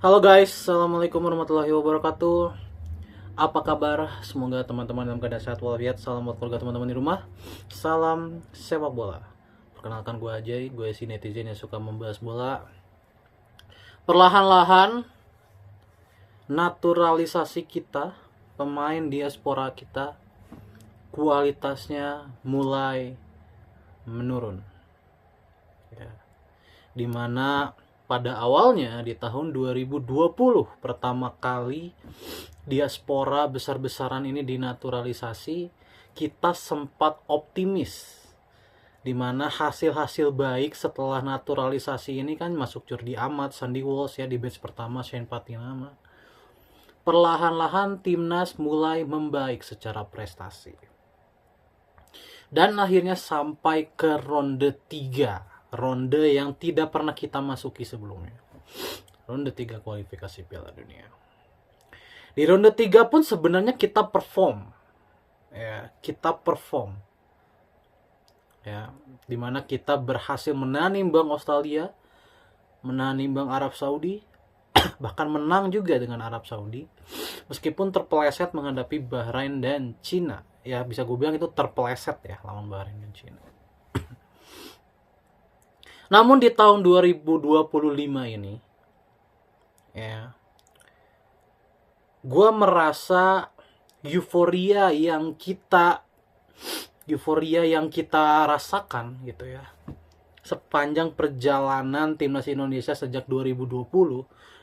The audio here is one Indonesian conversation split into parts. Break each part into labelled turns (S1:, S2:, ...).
S1: Halo guys, assalamualaikum warahmatullahi wabarakatuh. Apa kabar? Semoga teman-teman dalam keadaan sehat walafiat. Salam buat keluarga teman-teman di rumah. Salam sepak bola. Perkenalkan gue Ajay, gue si netizen yang suka membahas bola. Perlahan-lahan naturalisasi kita, pemain diaspora kita, kualitasnya mulai menurun. Ya. Dimana pada awalnya di tahun 2020 pertama kali diaspora besar-besaran ini dinaturalisasi, kita sempat optimis dimana hasil-hasil baik setelah naturalisasi ini kan masuk Jordi Amat, Sandy Walsh ya di batch pertama, Shane Patinama. Perlahan-lahan timnas mulai membaik secara prestasi. Dan akhirnya sampai ke ronde 3. Ronde yang tidak pernah kita masuki sebelumnya. Ronde 3 kualifikasi Piala Dunia. Di ronde 3 pun sebenarnya kita perform. Ya, kita perform. Ya, dimana kita berhasil menahan imbang Australia, menahan imbang Arab Saudi, bahkan menang juga dengan Arab Saudi. Meskipun terpeleset menghadapi Bahrain dan Cina. Ya, bisa gue bilang itu terpeleset ya lawan Bahrain dan Cina. Namun di tahun 2025 ini, ya, gue merasa euforia yang kita rasakan gitu ya, sepanjang perjalanan timnas Indonesia sejak 2020,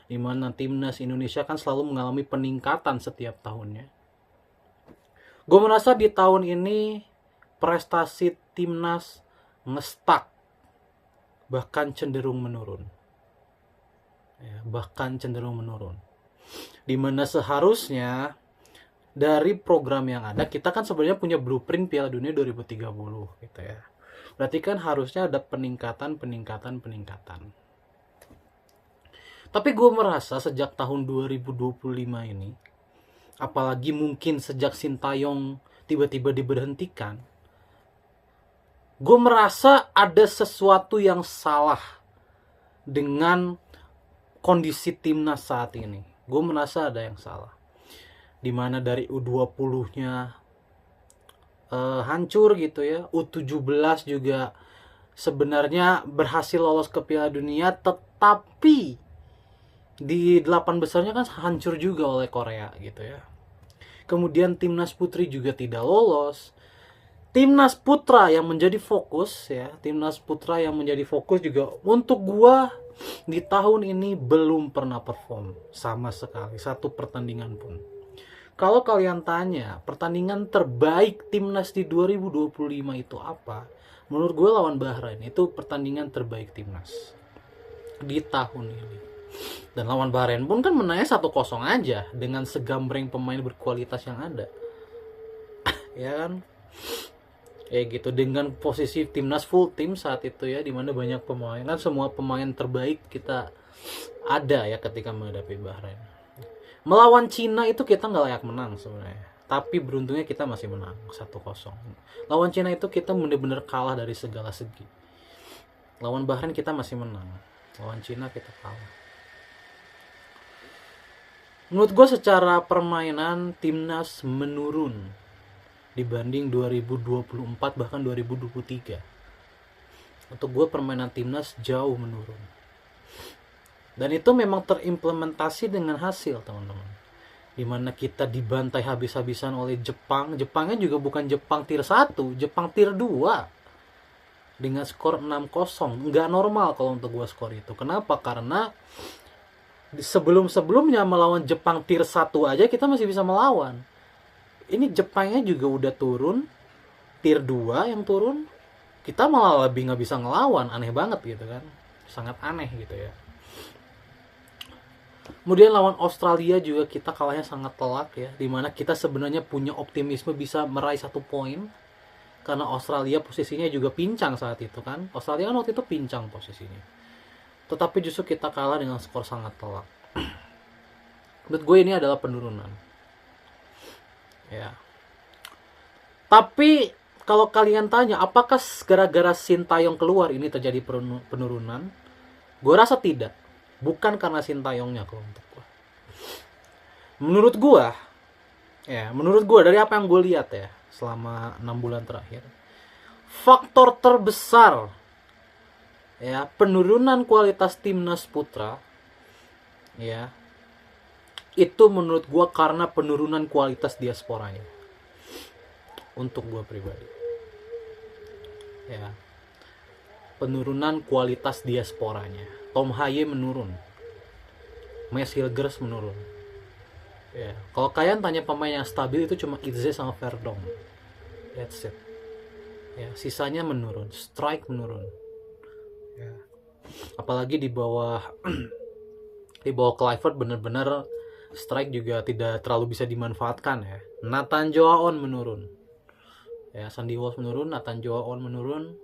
S1: di mana timnas Indonesia kan selalu mengalami peningkatan setiap tahunnya. Gue merasa di tahun ini prestasi timnas ngestak, bahkan cenderung menurun. Ya, bahkan cenderung menurun. Dimana seharusnya dari program yang ada, kita kan sebenarnya punya blueprint Piala Dunia 2030 gitu ya. Berarti kan harusnya ada peningkatan. Tapi gue merasa sejak tahun 2025 ini, apalagi mungkin sejak Sintayong tiba-tiba diberhentikan, gue merasa ada sesuatu yang salah dengan kondisi timnas saat ini. Gue merasa ada yang salah. Dimana dari U20-nya hancur gitu ya. U17 juga sebenarnya berhasil lolos ke Piala Dunia, tetapi di 8 besarnya kan hancur juga oleh Korea gitu ya. Kemudian timnas putri juga tidak lolos. Timnas putra yang menjadi fokus juga untuk gua di tahun ini belum pernah perform sama sekali satu pertandingan pun. Kalau kalian tanya pertandingan terbaik timnas di 2025 itu apa? Menurut gue lawan Bahrain itu pertandingan terbaik timnas di tahun ini. Dan lawan Bahrain pun kan menangnya 1-0 aja dengan segambreng pemain berkualitas yang ada. Ya kan? Ya gitu, dengan posisi timnas full tim saat itu ya, dimana banyak pemain, kan semua pemain terbaik kita ada ya ketika menghadapi Bahrain. Melawan Cina itu kita nggak layak menang sebenarnya, tapi beruntungnya kita masih menang 1-0. Lawan Cina itu kita benar-benar kalah dari segala segi. Lawan Bahrain kita masih menang, lawan Cina kita kalah. Menurut gue secara permainan timnas menurun dibanding 2024 bahkan 2023. Untuk gue permainan timnas jauh menurun. Dan itu memang terimplementasi dengan hasil, teman-teman. Dimana kita dibantai habis-habisan oleh Jepang. Jepangnya juga bukan Jepang tier 1, Jepang tier 2. Dengan skor 6-0. Nggak normal kalau untuk gue skor itu. Kenapa? Karena sebelum-sebelumnya melawan Jepang tier 1 aja kita masih bisa melawan. Ini Jepangnya juga udah turun, tier 2 yang turun, kita malah lebih nggak bisa ngelawan. Aneh banget gitu kan, sangat aneh gitu ya. Kemudian lawan Australia juga kita kalahnya sangat telak ya, dimana kita sebenarnya punya optimisme bisa meraih 1 poin, karena Australia posisinya juga pincang saat itu kan. Australia kan waktu itu pincang posisinya, tetapi justru kita kalah dengan skor sangat telak. Menurut gue ini adalah penurunan ya. Tapi kalau kalian tanya apakah gara-gara Sintayong keluar ini terjadi penurunan, gue rasa tidak. bukan karena Sintayongnya kalau untuk gue. Menurut gue dari apa yang gue lihat ya selama 6 bulan terakhir, faktor terbesar ya penurunan kualitas timnas putra ya itu menurut gue karena penurunan kualitas diasporanya. Untuk gue pribadi ya, penurunan kualitas diasporanya. Tom Haye menurun, Mes Hilgers menurun ya. Kalau kalian tanya pemain yang stabil itu cuma Itze sama Verdong, that's it ya. Sisanya menurun, strike menurun ya. Apalagi di bawah Kluivert bener-bener strike juga tidak terlalu bisa dimanfaatkan ya. Nathan Joaon menurun ya, Sandy Walsh menurun, Nathan Joaon menurun,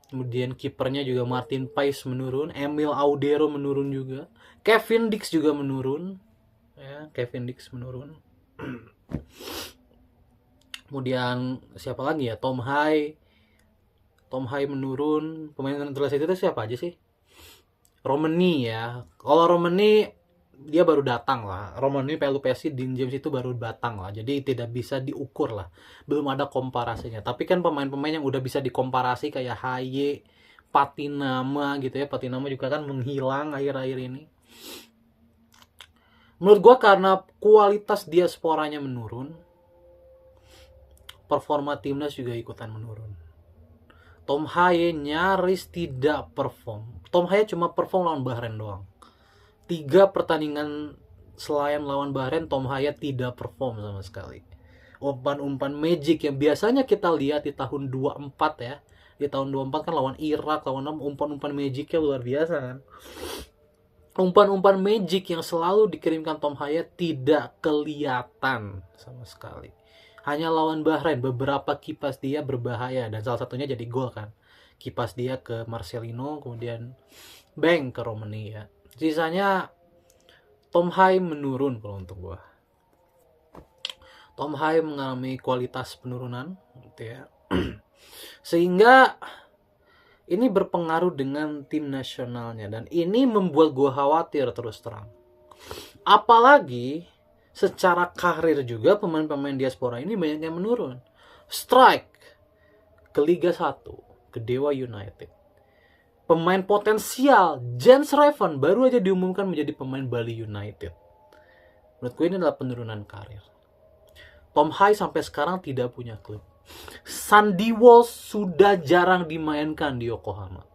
S1: kemudian kipernya juga Martin Pais menurun, Emil Audero menurun juga, Kevin Dix juga menurun ya, kemudian siapa lagi ya, Tom Haye menurun. Pemain naturalisasi itu siapa aja sih? Romani ya. Kalau Romani dia baru datang lah. Romani, Pelupesi, Dean James itu baru datang lah. Jadi tidak bisa diukur lah. Belum ada komparasinya. Tapi kan pemain-pemain yang udah bisa dikomparasi kayak Haye, Patinama gitu ya. Patinama juga kan menghilang akhir-akhir ini. Menurut gue karena kualitas diasporanya menurun, performa timnas juga ikutan menurun. Tom Haye nyaris tidak perform. Tom Haye cuma perform lawan Bahrain doang. 3 pertandingan selain lawan Bahrain, Tom Haye tidak perform sama sekali. Umpan-umpan magic yang biasanya kita lihat di tahun 24 ya. Di tahun 24 kan lawan Irak, lawan umpan-umpan magicnya luar biasa kan. Umpan-umpan magic yang selalu dikirimkan Tom Haye tidak kelihatan sama sekali. Hanya lawan Bahrain beberapa kipas dia berbahaya dan salah satunya jadi gol kan. Kipas dia ke Marcelino, kemudian bang ke Romani ya. Sisanya Tom Haye menurun kalau untuk gua. Tom Haye mengalami kualitas penurunan gitu ya. Sehingga ini berpengaruh dengan tim nasionalnya dan ini membuat gue khawatir terus terang. Apalagi secara karir juga pemain-pemain diaspora ini banyak yang menurun. Strike ke Liga 1, ke Dewa United. Pemain potensial Jens Reven baru aja diumumkan menjadi pemain Bali United. Menurut gue ini adalah penurunan karir. Tom Haye sampai sekarang tidak punya klub. Sandy Walsh sudah jarang dimainkan di Yokohama.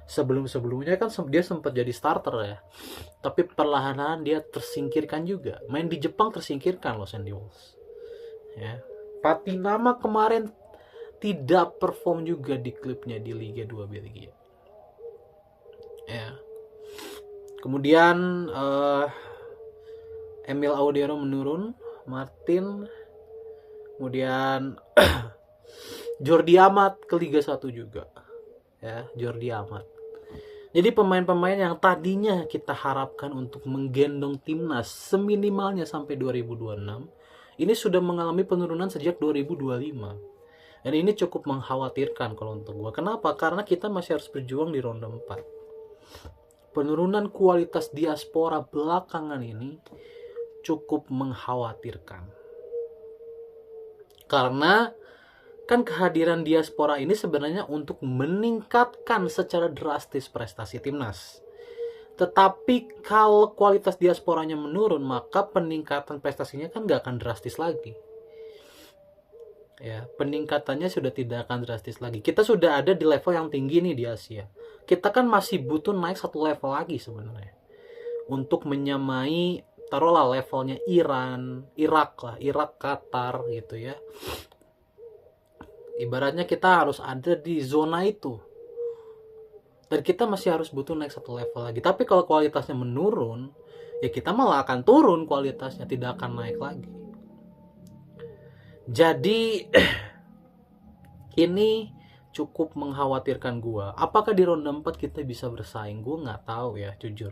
S1: Sebelum-sebelumnya kan dia sempat jadi starter ya. Tapi perlahan-lahan dia tersingkirkan juga. Main di Jepang tersingkirkan loh Sandy Walsh. Ya. Patinama kemarin tidak perform juga di klubnya di Liga 2 Belgia. Ya. Kemudian Emil Audero menurun, Martin, kemudian Jordi Amat ke Liga 1 juga. Ya, Jordi Amat. Jadi pemain-pemain yang tadinya kita harapkan untuk menggendong timnas seminimalnya sampai 2026, ini sudah mengalami penurunan sejak 2025. Dan ini cukup mengkhawatirkan kalau untuk gue. Kenapa? Karena kita masih harus berjuang di ronde 4. Penurunan kualitas diaspora belakangan ini cukup mengkhawatirkan. Karena kan kehadiran diaspora ini sebenarnya untuk meningkatkan secara drastis prestasi timnas. Tetapi kalau kualitas diasporanya menurun, maka peningkatan prestasinya kan gak akan drastis lagi. Ya, peningkatannya sudah tidak akan drastis lagi. Kita sudah ada di level yang tinggi nih di Asia. Kita kan masih butuh naik satu level lagi sebenarnya. Untuk menyamai, taruhlah levelnya Iran, Irak, Qatar gitu ya. Ibaratnya kita harus ada di zona itu. Dan kita masih harus butuh naik satu level lagi. Tapi kalau kualitasnya menurun, ya kita malah akan turun kualitasnya, tidak akan naik lagi. Jadi ini cukup mengkhawatirkan gue. Apakah di ronde 4 kita bisa bersaing? Gue nggak tahu ya, jujur.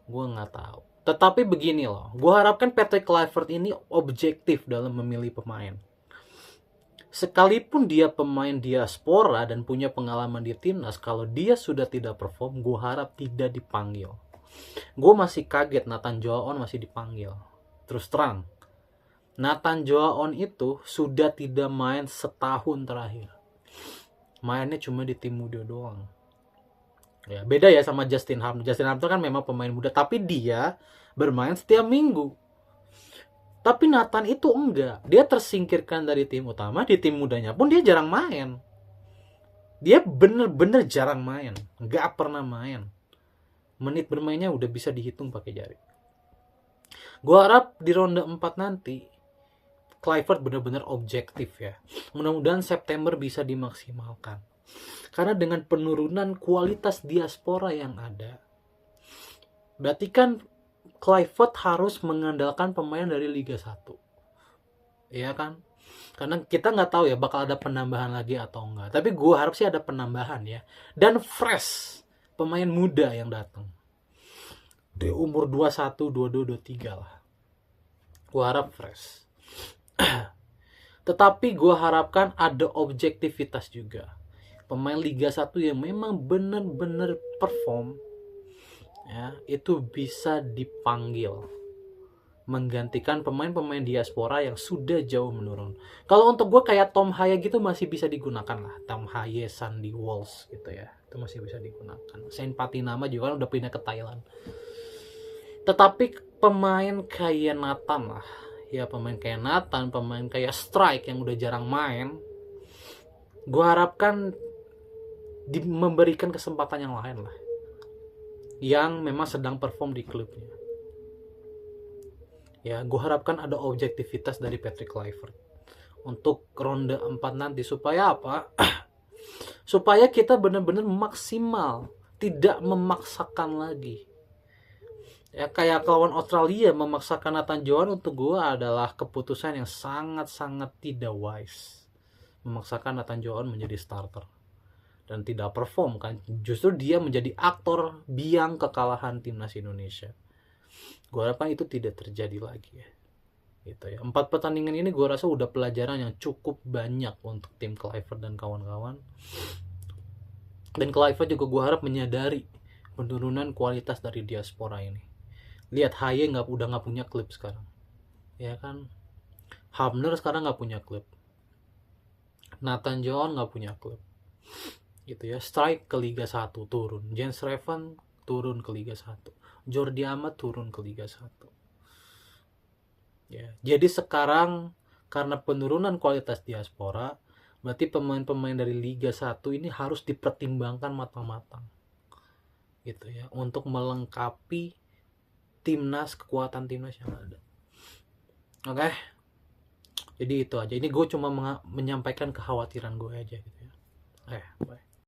S1: Gue nggak tahu. Tetapi begini loh, gue harapkan Patrick Kluivert ini objektif dalam memilih pemain. Sekalipun dia pemain diaspora dan punya pengalaman di timnas, kalau dia sudah tidak perform, gue harap tidak dipanggil. Gue masih kaget Nathan Joaon masih dipanggil. Terus terang, Nathan Joaon itu sudah tidak main setahun terakhir. Mainnya cuma di tim muda doang. Ya, beda ya sama Justin Hub. Justin Hub itu kan memang pemain muda, tapi dia bermain setiap minggu. Tapi Nathan itu enggak. Dia tersingkirkan dari tim utama, di tim mudanya pun dia jarang main. Dia bener-bener jarang main. Enggak pernah main. Menit bermainnya udah bisa dihitung pakai jari. Gua harap di ronde 4 nanti Kluivert benar-benar objektif ya. Mudah-mudahan September bisa dimaksimalkan. Karena dengan penurunan kualitas diaspora yang ada, berarti kan Kluivert harus mengandalkan pemain dari Liga 1. Iya kan? Karena kita nggak tahu ya bakal ada penambahan lagi atau enggak. Tapi gue harap sih ada penambahan ya. Dan fresh. Pemain muda yang datang. Di umur 21, 22, 23 lah. Gue harap fresh. Tetapi gue harapkan ada objektivitas juga. Pemain Liga 1 yang memang benar-benar perform, ya, itu bisa dipanggil menggantikan pemain-pemain diaspora yang sudah jauh menurun. Kalau untuk gue kayak Tom Haye gitu masih bisa digunakan lah. Tom Haye, Sandy Walsh gitu ya. Itu masih bisa digunakan. Saint Patinama juga kan udah pindah ke Thailand. Tetapi pemain kayak Nathan lah. Ya pemain kayak Nathan, pemain kayak Strike yang udah jarang main. Gue harapkan memberikan kesempatan yang lain lah. Yang memang sedang perform di klubnya. Ya, gue harapkan ada objektivitas dari Patrick Kluivert untuk ronde 4 nanti. Supaya apa? Supaya kita benar-benar maksimal, tidak memaksakan lagi. Ya kayak lawan Australia memaksakan Nathan Joaon untuk gue adalah keputusan yang sangat-sangat tidak wise. Memaksakan Nathan Joaon menjadi starter dan tidak perform kan. Justru dia menjadi aktor biang kekalahan timnas Indonesia. Gue harapkan itu tidak terjadi lagi ya. Gitu ya. 4 pertandingan ini gue rasa udah pelajaran yang cukup banyak untuk tim Kluivert dan kawan-kawan. Dan Kluivert juga gue harap menyadari penurunan kualitas dari diaspora ini. Lihat Haye udah nggak punya klub sekarang, ya kan? Hamner sekarang nggak punya klub. Nathan Joaon nggak punya klub. Gitu ya. Strike ke Liga 1 turun. Jens Reven turun ke Liga 1. Jordi Amat turun ke Liga 1. Ya, jadi sekarang karena penurunan kualitas diaspora, berarti pemain-pemain dari Liga 1 ini harus dipertimbangkan matang-matang. Gitu ya, untuk melengkapi kekuatan timnas yang ada. Oke. Jadi itu aja. Ini gue cuma menyampaikan kekhawatiran gue aja gitu ya. Bye.